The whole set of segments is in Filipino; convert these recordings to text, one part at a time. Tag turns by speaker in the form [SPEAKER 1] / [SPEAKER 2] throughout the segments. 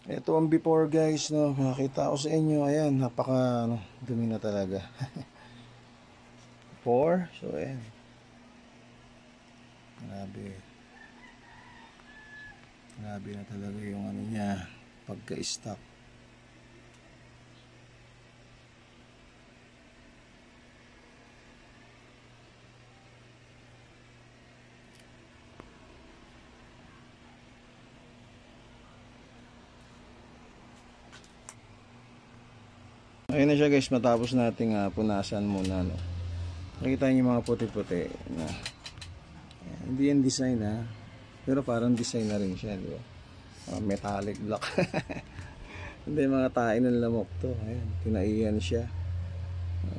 [SPEAKER 1] Ito ang before guys, no. Nakita ko sa inyo, ayan, napaka dumi na talaga. Before, so ayan. Grabe. Grabe na talaga yung ano niya, pagka-stock. Ayun na siya guys, matapos nating punasan muna, no. Nakita niyo yung mga puti-puti na hindi yan design pero parang design na rin siya, di ba? Metallic block. Hindi, mga tae ng lamok to. Ayan, tinaiyan siya.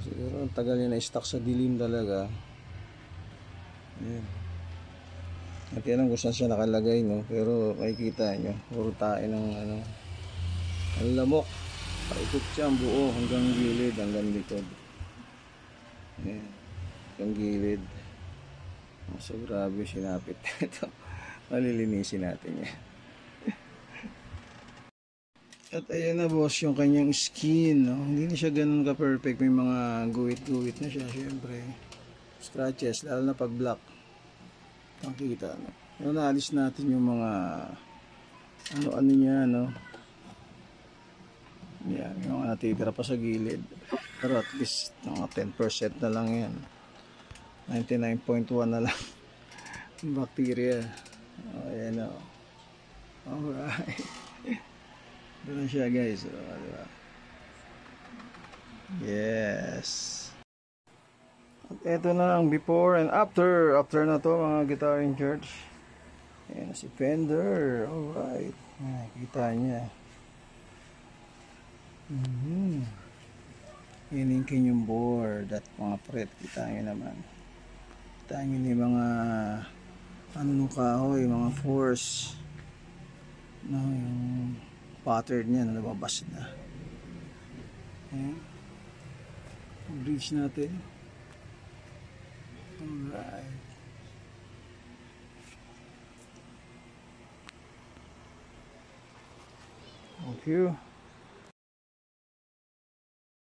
[SPEAKER 1] Siguro ang tagal niya na-stock sa dilim talaga. Ayan. At yan ang kung saan siya nakalagay, no? Pero makikita nyo, puro tae ng ang lamok. Paikot siya ang buo hanggang gilid, hanggang likod. Ayan, hanggang gilid. So grabe, sinapit ito. Malilinisin natin yan. At ayan na boss, yung kanyang skin, no? Hindi na siya ganun ka-perfect. May mga guwit-guwit na siya, syempre. Scratches, lalo na pag black. Nakikita, no? Pero naalis natin yung mga ano-ano niya, no? Yan, yung natitira pa sa gilid. Pero at least mga 10% na lang yan. 99.1 na lang bacteria. Ayan, o. Alright. Doon siya guys, diba? Yes. At eto na ang before and after. After na to mga Guitar in Church. Ayan si Fender. Alright. Kita niya. Iningkin yung board at mga fret. Kita nyo naman. Kita nyo yung mga ano nung kahoy, mga force. No, yung pattern niya na lumabas na. Ayan. Bridge natin. Alright. Thank you.